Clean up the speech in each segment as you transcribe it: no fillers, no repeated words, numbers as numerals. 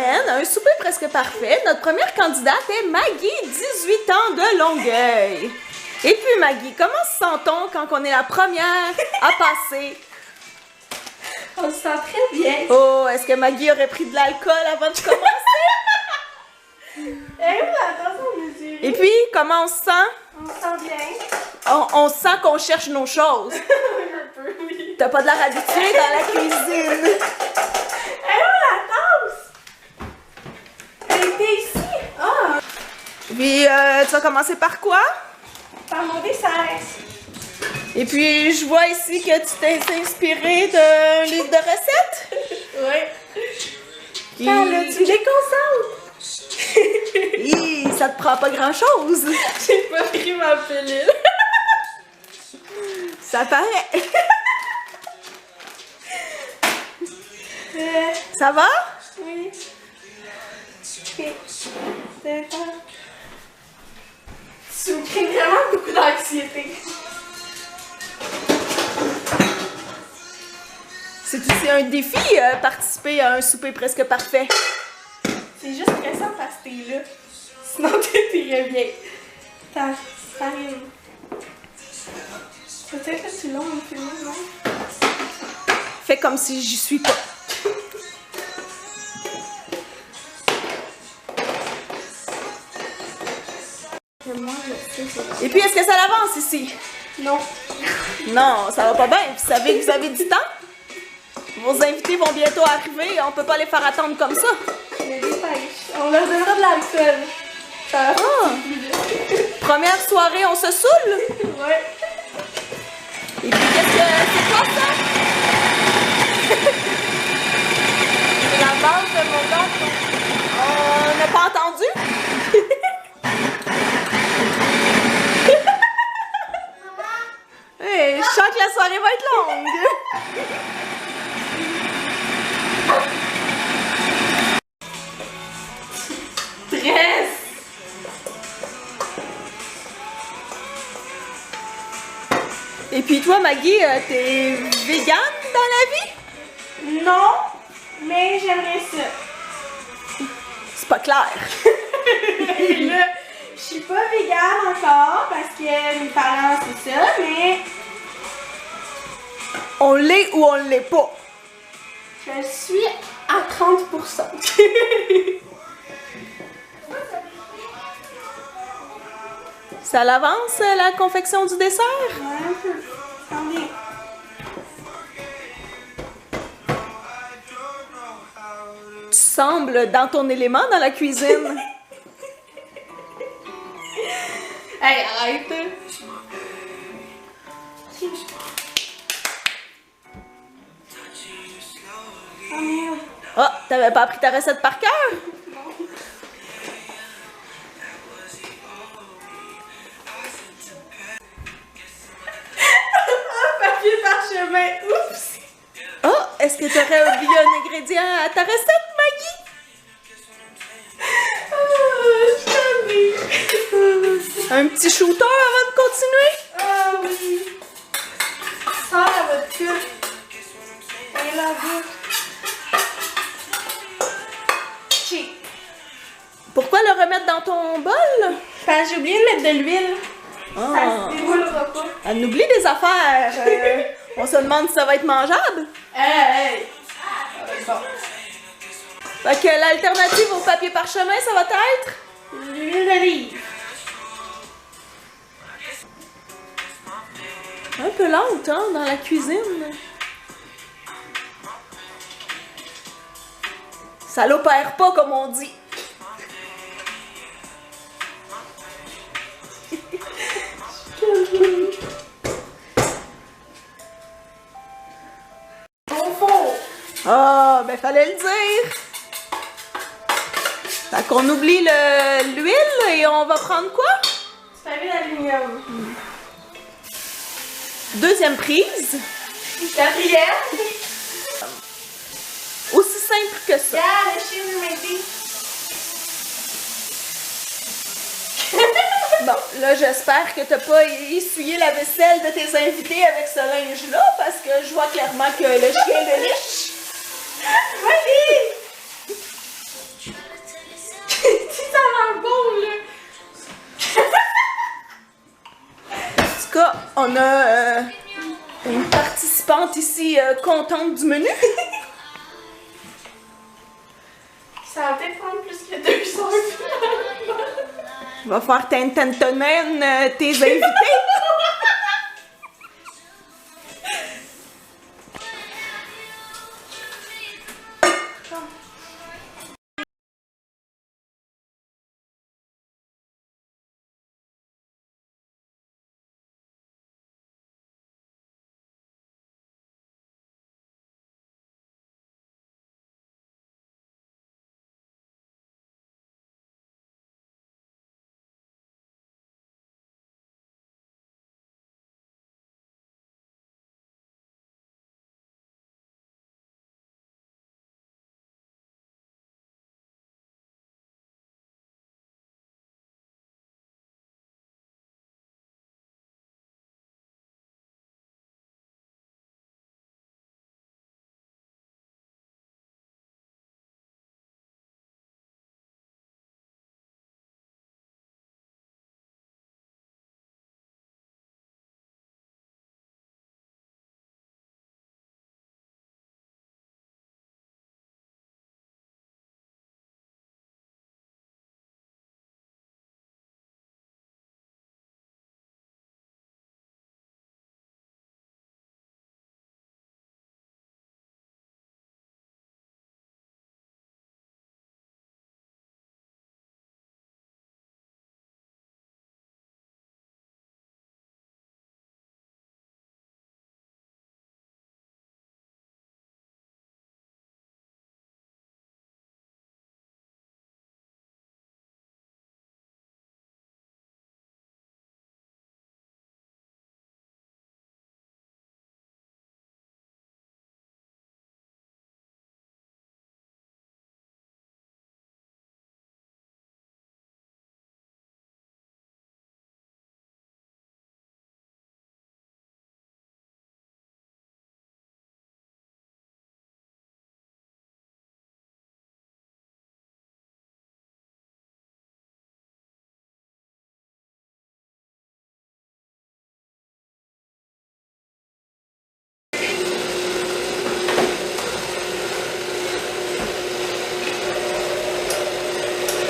semaine, un souper presque parfait, notre première candidate est Maggie, 18 ans de Longueuil. Et puis Maggie, comment se sent-on quand on est la première à passer? On se sent très bien. Oh, est-ce que Maggie aurait pris de l'alcool avant de commencer? Eh oui, attention, monsieur. Et puis, comment on se sent? On se sent bien. On sent qu'on cherche nos choses. Un peu, oui. T'as pas de l'air habitué dans la cuisine. Eh oui, la tasse! Elle était ici. Ah! Puis, tu vas commencer par quoi? Par mon dessert. Et puis, je vois ici que tu t'es inspiré d'un livre de recettes. Oui. Qui... Ah, là, tu me déconcentres. Hi, ça te prend pas grand-chose. J'ai pas pris ma pilule. Ça paraît. Ça va? Oui. Ok. D'accord. Tu me crées vraiment beaucoup d'anxiété. C'est aussi un défi, participer à un souper presque parfait. C'est juste stressant parce que t'es là. Sinon, t'es bien. Ça arrive. Peut-être que c'est long, un film, non? Fais comme si j'y suis pas. Moi, je sais, c'est... Et puis, est-ce que ça avance ici? Non. Non, ça va pas bien. Vous savez que vous avez du temps? Vos invités vont bientôt arriver. On peut pas les faire attendre comme ça. Mais dépêche. On leur donnera de l'alcool. Ça va plus vite. Première soirée, on se saoule? Ouais. Et puis, qu'est-ce que c'est quoi ça? C'est la base de mon nom. On n'a pas entendu? Hey, je sens que la soirée va être longue. Stress. Et puis toi, Maggie, t'es végane dans la vie? Non, mais j'aimerais ça. C'est pas clair. Là, je suis pas végane encore parce que mes parents, c'est ça, mais On l'est ou on l'est pas. je suis à 30%. Ça l'avance, la confection du dessert? Ouais, un peu. Attendez. Tu sembles dans ton élément dans la cuisine. Hey, arrête. Oh merde. Ah, t'avais pas appris ta recette par cœur? Papier parchemin. Oups. Ah, est-ce que t'aurais oublié un ingrédient à ta recette, Maggie? Un petit shooter avant de continuer? Ah oui. Sors à votre queue. Et la bouche. Cheap. Pourquoi le remettre dans ton bol? Parce que j'ai oublié de mettre de l'huile. Ça Ah, se déroulera pas. elle oublie des affaires. On se demande si ça va être mangeable. Hey! Bon. Fait que l'alternative au papier parchemin, ça va être? L'huile d'olive. Un peu lente, hein, dans la cuisine. Ça l'opère pas, comme on dit. Bon fond. Ah, ben fallait le dire. Fait qu'on oublie l'huile et on va prendre quoi? Du papier d'aluminium. Deuxième prise. Quatrième. Aussi simple que ça. Regarde, le chien de m'aider. Bon, là, j'espère que t'as pas essuyé la vaisselle de tes invités avec ce linge-là, parce que je vois clairement que le chien de liche. Vas-y! On a une participante ici contente du menu. Ça va peut-être prendre plus que 2 heures. Va faire tententonen tes invités.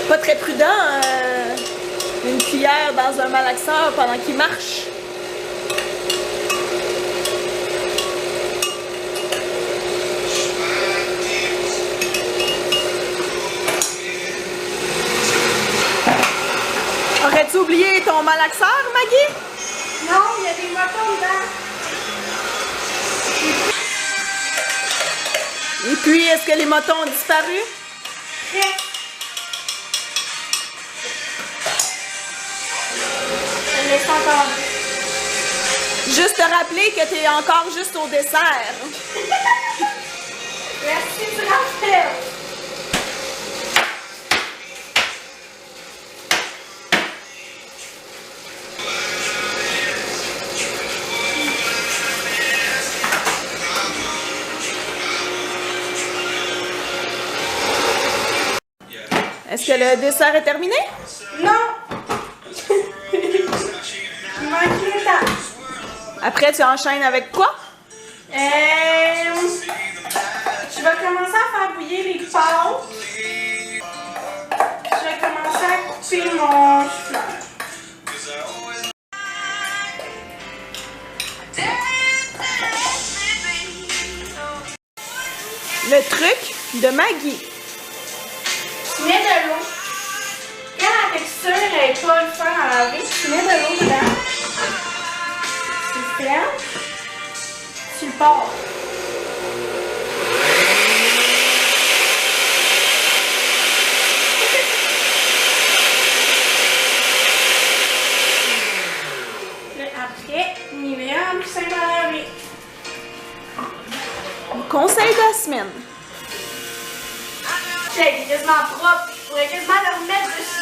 Pas très prudent, une cuillère dans un malaxeur pendant qu'il marche. Aurais-tu oublié ton malaxeur, Maggie? Non, il y a des motons dedans. Et puis, est-ce que les motons ont disparu? Prêt. Je laisse encore. Juste te rappeler que t'es encore juste au dessert. Merci du rappel. Est-ce que le dessert est terminé? Non. Il manque l'étape. Après, tu enchaînes avec quoi? Je vais commencer à faire bouillir les pâtes. Je vais commencer à couper mon chou-fleur. Le truc de Maggie. Tu mets de l'eau. Quand la texture n'est pas le fun à laver, tu mets de l'eau dedans. Tu fermes. Tu le pars. Après, on y met un plus simple à laver. Conseil de la semaine. C'est quasiment propre. Je pourrais quasiment le remettre dessus.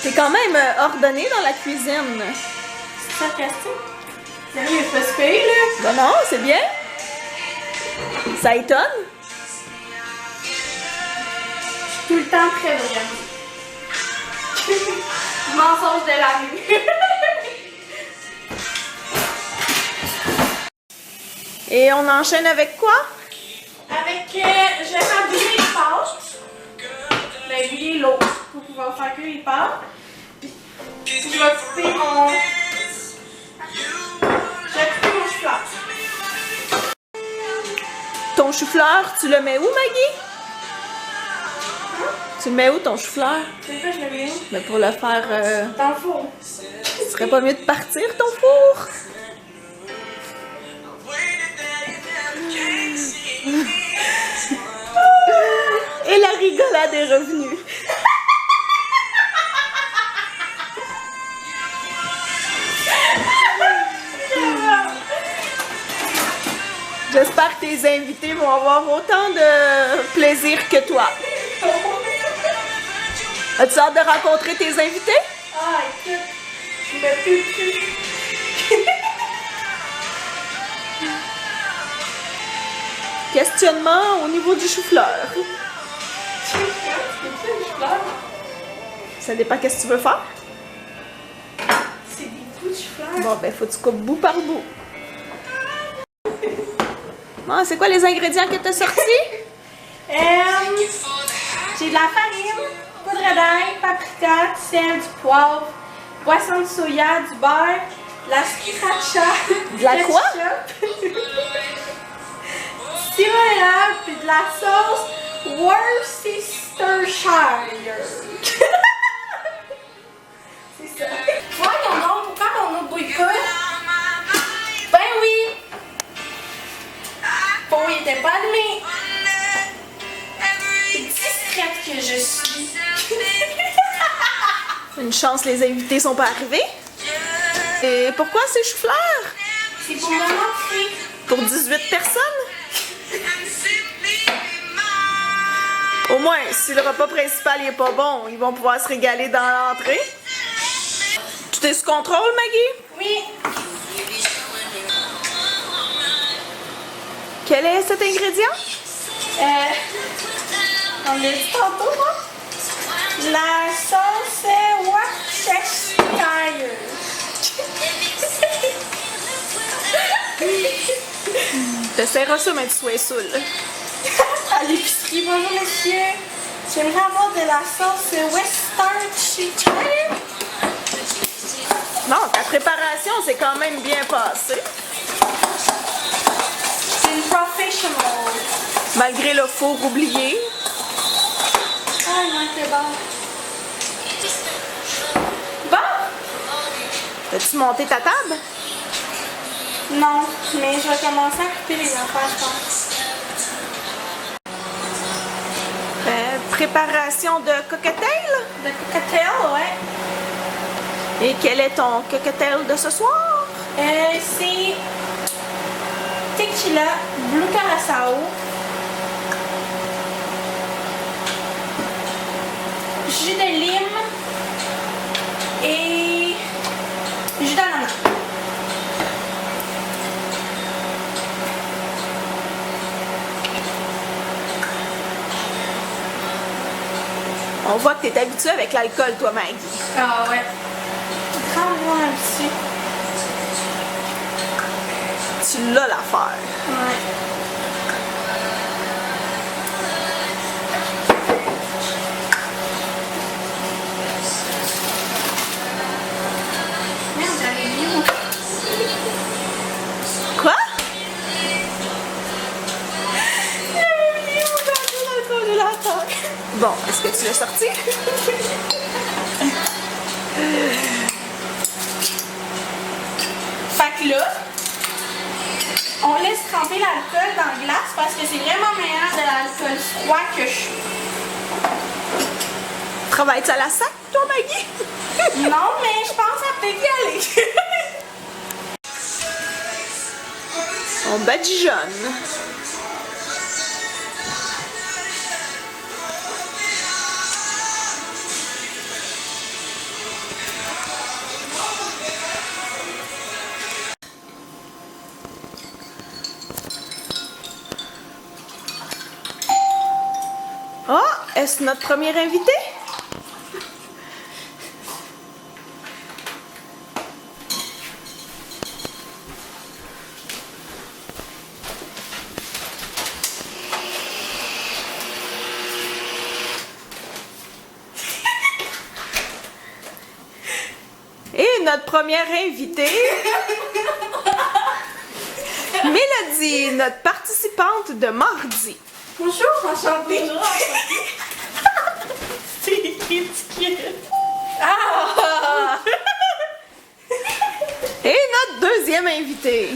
T'es quand même ordonné dans la cuisine. C'est sarcastique. Sérieux, il faut se payer, là. Ben non, c'est bien. Ça étonne. Tout le temps très vrai. Mensonge de l'année. Et on enchaîne avec quoi? Avec, je vais faire brûler les pâtes. Ben, lui, l'autre, pour pouvoir faire cuire les pâtes. Puis, je vais couper mon... Je vais couper mon chou-fleur. Ton chou-fleur, tu le mets où, Maggie? Tu le mets où, ton chou-fleur? C'est quoi, je le mets où? Ben pour le faire... Dans le four. Ce serait pas mieux de partir, ton four? Et la rigolade est revenue. J'espère que tes invités vont avoir autant de plaisir que toi. As-tu hâte de rencontrer tes invités? Ah, écoute, je me plus. Questionnement au niveau du chou-fleur. Ça dépend qu'est-ce que tu veux faire. C'est des bouts de chou-fleur. Bon, ben, faut que tu coupes bout par bout. Bon, c'est quoi les ingrédients que tu as sortis? J'ai de la farine, poudre d'ail, paprika, du sel, du poivre, poisson de soya, du beurre, de la sriracha. De la quoi? Sirop d'érable, puis de la sauce Worcestershire. C'est ça. Voyons donc, pourquoi mon eau bouille pas? Ben oui! Bon, il était pas allumé. Distraite que je suis. Une chance, les invités sont pas arrivés. Et pourquoi ces chou-fleurs? C'est pour mon entrée. Pour 18 personnes? Au moins, si le repas principal n'est pas bon, ils vont pouvoir se régaler dans l'entrée. Tout est sous contrôle, Maggie? Oui. Quel est cet ingrédient? On l'a dit tantôt, non? La sauce Worcestershire. T'essaieras ça, mais tu sois saoul. À l'épicerie, bonjour monsieur. J'aimerais avoir de la sauce Worcestershire. Non, ta préparation s'est quand même bien passée. C'est une professional. Malgré le four oublié. Ah, il manque bon. Bon? As-tu monté ta table? Non, mais je vais commencer à couper les affaires, je pense. Préparation de cocktail? De cocktail, ouais. Et quel est ton cocktail de ce soir? C'est tequila, blue curacao, jus de lime et jus d'ananas. On voit que tu es habituée avec l'alcool, toi, Maggie. Ah ouais. Prends-moi un petit. Tu l'as l'affaire. Ouais. Merde, j'avais mis où? Quoi? J'avais mis où dans le congélateur? Bon, est-ce que tu l'as sorti? Fait que là, on laisse tremper l'alcool dans la glace parce que c'est vraiment meilleur de l'alcool froid que chaud. Travailles-tu à la sac, toi, Maggie? Non, mais je pense à peut-être y aller. On badigeonne. Oh! Est-ce notre premier invité? Et notre première invitée, Mélodie, notre participante de mardi. Bonjour, enchantée. C'est ridicule. Ah! Et notre deuxième invité.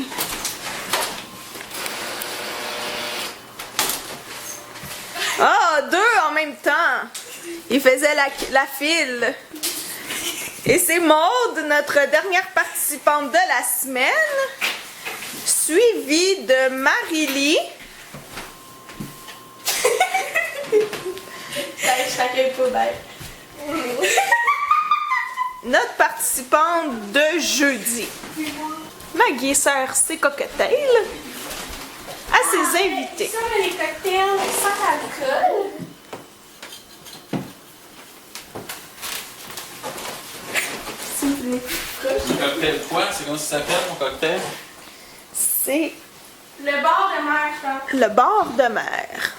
Ah, deux en même temps. Il faisait la file. Et c'est Maude, notre dernière participante de la semaine, suivie de Marie-Lie. Je t'accueille pas bête. Notre participante de jeudi. Maggie sert ses cocktails à ses invités. Ça, on a les cocktails sans alcool. Cocktail quoi? C'est comment ça s'appelle mon cocktail? C'est Le bord de mer, je pense. le bord de mer.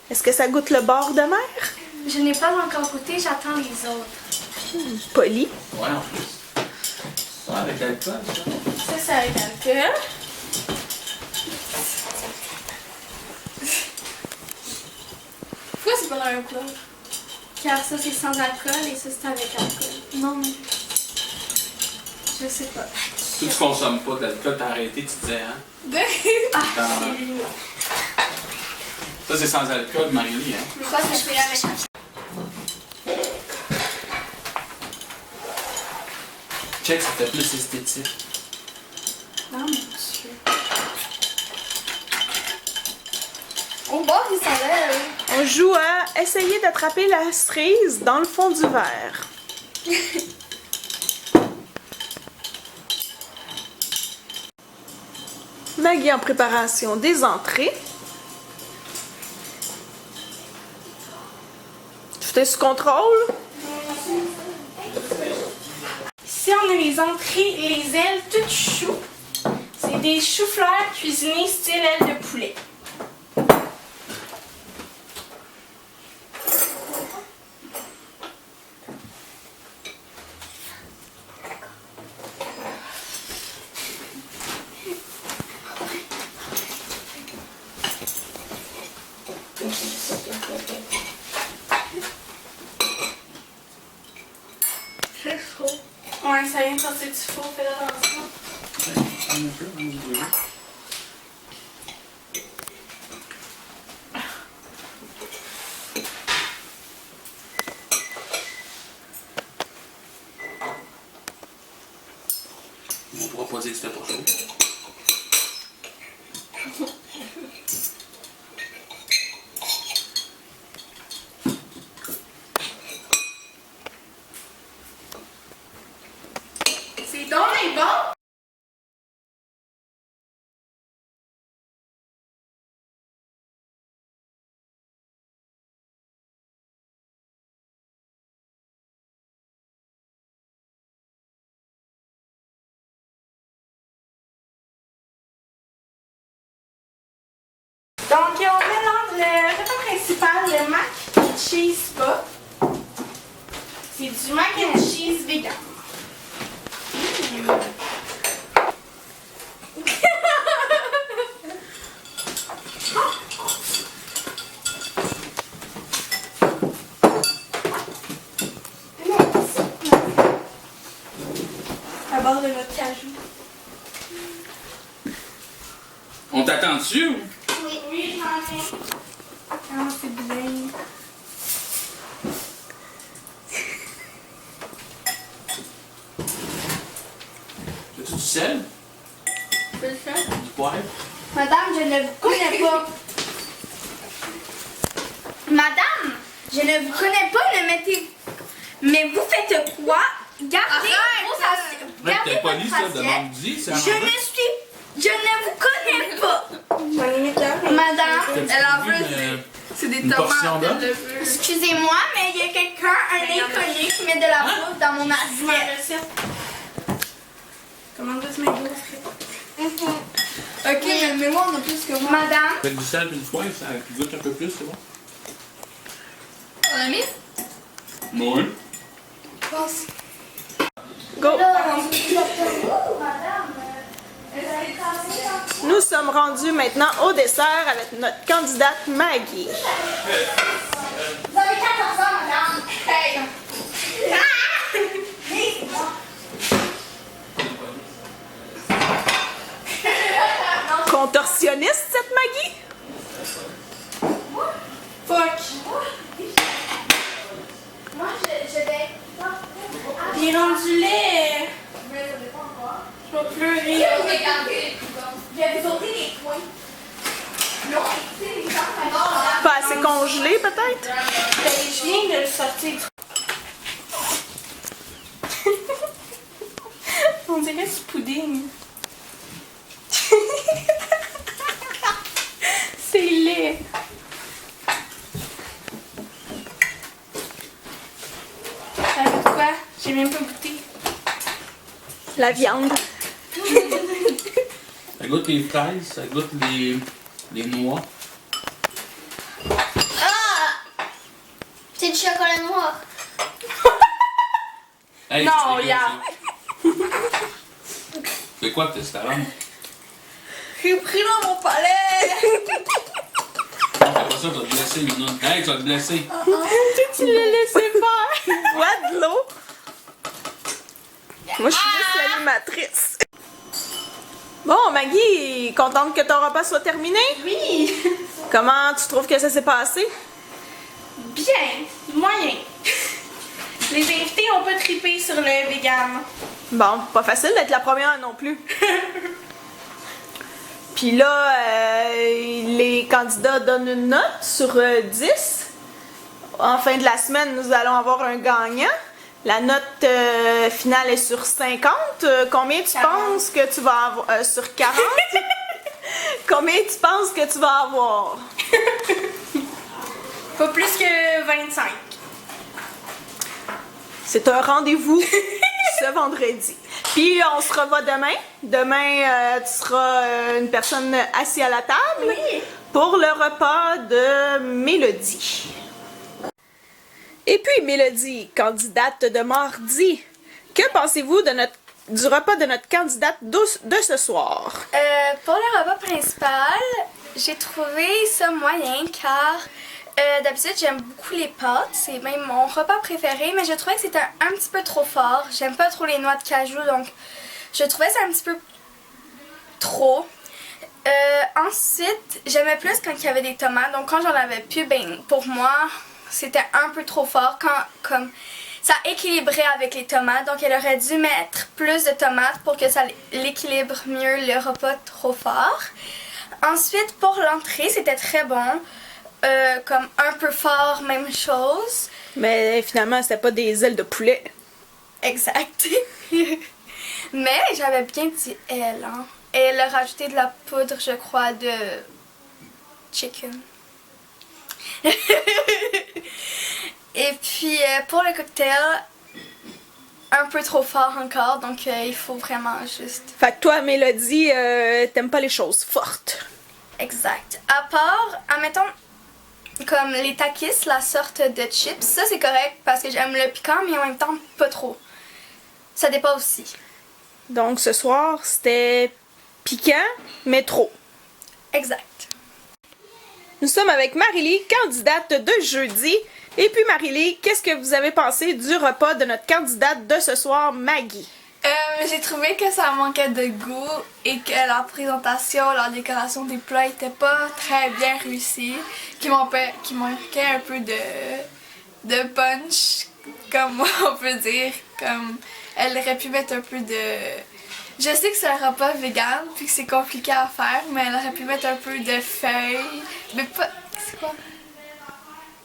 Est-ce que ça goûte le bord de mer? Je n'ai pas encore goûté, j'attends les autres. Poli. Ouais, en plus. Ça, avec l'alcool, ça. Ça, c'est avec alcool. Pourquoi c'est pas dans un plat? Car ça c'est sans alcool et ça c'est avec alcool. Non. Je sais pas. Tu consommes pas d'alcool, t'as arrêté, tu disais, hein? Dans- Ça, c'est sans alcool, Marie-Lie, hein? Pourquoi ça je fais avec alcool? Check, c'était plus esthétique. Non, mon Dieu. On boit des salaires. On joue à essayer d'attraper la cerise dans le fond du verre. Maggie en préparation des entrées. Tout est sous contrôle. Ici, on a les entrées, les ailes toutes choux. C'est des choux-fleurs cuisinés style aile de poulet. C'est chaud. Ouais, ça vient de sortir du four, fais attention. Un peu, on va jouer. On pourra pas dire que c'était pas chaud. C'est donc les bon! Donc, on mélange le repas principal, le mac and cheese pas. C'est du mac and cheese vegan. À bord de notre cajou. On t'attend dessus ou? Oui, j'en ai. Ah, c'est bien. Veux-tu du sel? Tu peux le faire? Du poivre? Madame, je ne vous connais pas. Madame, je ne vous connais pas, ne mettez. Mais vous faites quoi? Gardez vos assiettes. Ouais, Gardez t'as pas lu votre ça, assiette. demande-y, c'est Je ne suis. Je ne vous connais pas. J'en ai mis là. Madame, T'as-tu elle en vu, veut. C'est des Une portion tomates, d'œuf? elle le veut. Excusez-moi, mais il y a quelqu'un, un inconnu, qui met de la poudre dans mon Ma assiette. recette. Comment ça, mes gros frites? Ok, mais moi, on a plus que moi. Madame, Faites du sel et du poivre, ça goûte un peu plus, c'est bon? On a mis? Oui. Passe. Go! Nous sommes rendus maintenant au dessert avec notre candidate Maggie. vous avez 14 ans, madame. Hey. Contorsionniste, cette Maggie? Fuck. Moi, je vais... Il est rendu laid. Je vais pleurer. Je vais vous ôter les points. Non, écoutez, les gens, Pas assez congelé, peut-être? Ben, je viens de le sortir. On dirait du pudding. C'est laid. Avec quoi? J'ai même pas goûté. La viande. Ça goûte les fraises, ça goûte les noix. Ah! C'est du chocolat noir. Hey, Non, tu rigoles, regarde. ça. C'est quoi que c'est ta langue? J'ai pris dans mon palais. Après ça, tu vas te blesser, Minon. Hey, tu vas te blesser. Tu l'as laissé faire. What, de l'eau? Moi, je suis juste l'animatrice. Bon, Maggie, contente que ton repas soit terminé? Oui. Comment tu trouves que ça s'est passé? Bien. Moyen. Les invités ont pas trippé sur le vegan. Bon, pas facile d'être la première non plus. Puis là, les candidats donnent une note sur 10. En fin de la semaine, nous allons avoir un gagnant. La note finale est sur 50. Combien tu 40. penses que tu vas avoir? Sur 40? Combien tu penses que tu vas avoir? Pas plus que 25. C'est un rendez-vous ce vendredi. Puis on se revoit demain. Demain, tu seras une personne assise à la table Oui. pour le repas de Mélodie. Et puis Mélodie, candidate de mardi, que pensez-vous de du repas de notre candidate de ce soir? Pour le repas principal, j'ai trouvé ça moyen car d'habitude j'aime beaucoup les pâtes, c'est même mon repas préféré, mais je trouvais que c'était un petit peu trop fort. J'aime pas trop les noix de cajou, donc je trouvais ça un petit peu trop. Ensuite, j'aimais plus quand il y avait des tomates, donc quand j'en avais plus, ben pour moi c'était un peu trop fort, comme ça équilibrait avec les tomates, donc elle aurait dû mettre plus de tomates pour que ça l'équilibre mieux le repas trop fort. Ensuite, pour l'entrée, c'était très bon. Comme un peu fort, même chose. Mais finalement, c'était pas des ailes de poulet. Exact. Mais j'avais bien dit elle, hein. Et elle a rajouté de la poudre, je crois, de chicken. Et puis pour le cocktail, un peu trop fort encore, donc il faut vraiment juste... Fait que toi, Mélodie, t'aimes pas les choses fortes. Exact. À part, admettons, comme les takis, la sorte de chips, ça c'est correct parce que j'aime le piquant, mais en même temps pas trop. Ça dépend aussi. Donc ce soir, c'était piquant, mais trop. Exact. Nous sommes avec Marie-Lie, candidate de jeudi. Et puis Marie-Lie, qu'est-ce que vous avez pensé du repas de notre candidate de ce soir, Maggie? J'ai trouvé que ça manquait de goût et que la présentation, la décoration des plats était pas très bien réussie, qui manquait un peu de punch, comme on peut dire, comme elle aurait pu mettre un peu de... Je sais que c'est un repas vegan puis que c'est compliqué à faire, mais elle aurait pu mettre un peu de feuilles, mais pas... c'est quoi?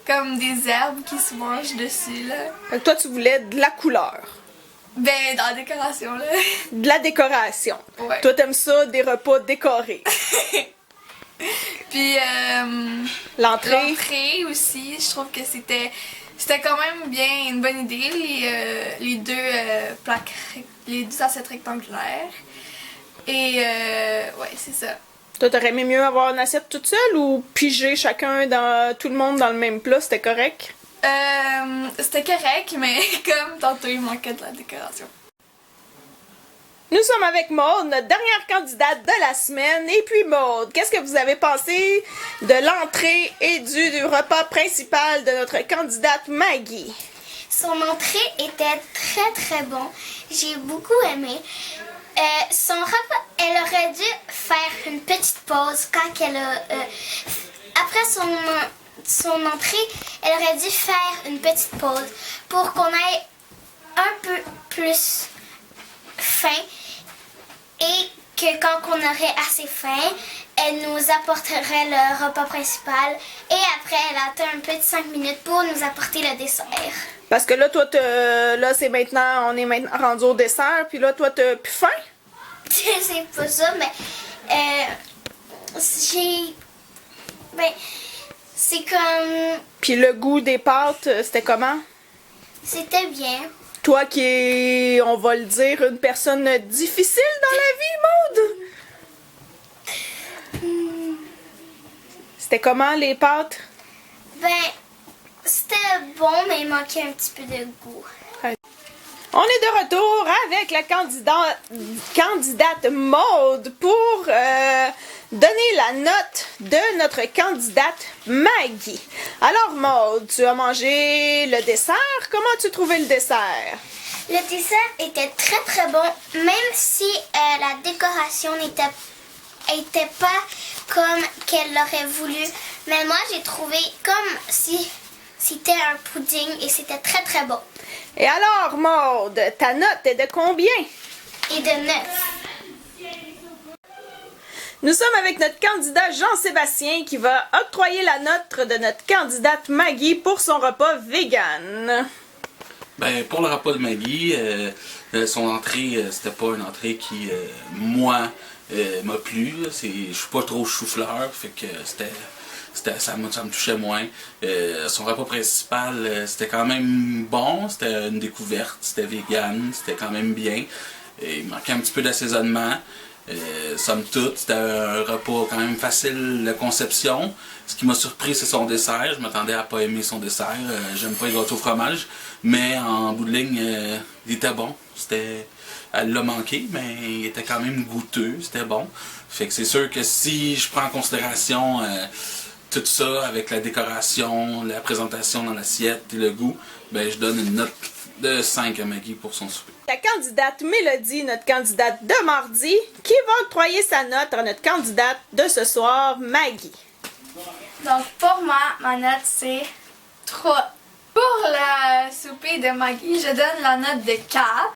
Comme des herbes qui se mangent dessus, là. Fait que toi, tu voulais de la couleur. Ben, dans la décoration, là. De la décoration. Ouais. Toi, t'aimes ça, des repas décorés. Puis L'entrée. l'entrée aussi, je trouve que c'était quand même bien une bonne idée, les deux plaques, les deux assiettes rectangulaires. Et ouais, c'est ça. Toi, t'aurais aimé mieux avoir une assiette toute seule ou piger chacun dans tout le monde dans le même plat, c'était correct? C'était correct, mais comme tantôt, il manquait de la décoration. Nous sommes avec Maude, notre dernière candidate de la semaine. Et puis Maude, qu'est-ce que vous avez pensé de l'entrée et du repas principal de notre candidate Maggie? Son entrée était très très bon. J'ai beaucoup aimé. Son repas, elle aurait dû faire une petite pause quand elle a... après son entrée, elle aurait dû faire une petite pause pour qu'on ait un peu plus faim et que quand on aurait assez faim, elle nous apporterait le repas principal et après elle attend un peu de 5 minutes pour nous apporter le dessert. Parce que là, toi, là, on est maintenant rendu au dessert, puis là, toi, t'as plus faim? C'est pas ça, mais ben, c'est comme... Puis le goût des pâtes, c'était comment? C'était bien. Toi qui es, on va le dire, une personne difficile dans la vie, Maude? C'était comment, les pâtes? Ben, c'était bon, mais il manquait un petit peu de goût. On est de retour avec la candidate Maude pour donner la note de notre candidate Maggie. Alors Maude, tu as mangé le dessert. Comment as-tu trouvé le dessert? Le dessert était très très bon, même si la décoration n'était pas comme qu'elle l'aurait voulu. Mais moi, j'ai trouvé comme si c'était un pudding et c'était très très bon. Et alors, Maude, ta note est de combien? Et de 9. Nous sommes avec notre candidat Jean-Sébastien qui va octroyer la note de notre candidate Maggie pour son repas vegan. Ben, pour le repas de Maggie, son entrée, c'était pas une entrée qui, moi, m'a plu. Je suis pas trop chou-fleur, fait que ça me touchait moins. Son repas principal, c'était quand même bon, c'était une découverte, c'était vegan, c'était quand même bien. Il manquait un petit peu d'assaisonnement. Somme toute, c'était un repas quand même facile de conception. Ce qui m'a surpris, c'est son dessert. Je m'attendais à pas aimer son dessert. J'aime pas les gâteaux au fromage. Mais en bout de ligne, il était bon. Elle l'a manqué, mais il était quand même goûteux. C'était bon. Fait que c'est sûr que si je prends en considération tout ça avec la décoration, la présentation dans l'assiette et le goût, ben je donne une note de 5 à Maggie pour son souper. La candidate Mélodie, notre candidate de mardi, qui va octroyer sa note à notre candidate de ce soir, Maggie. Donc pour moi, ma note c'est 3. Pour le souper de Maggie, je donne la note de 4.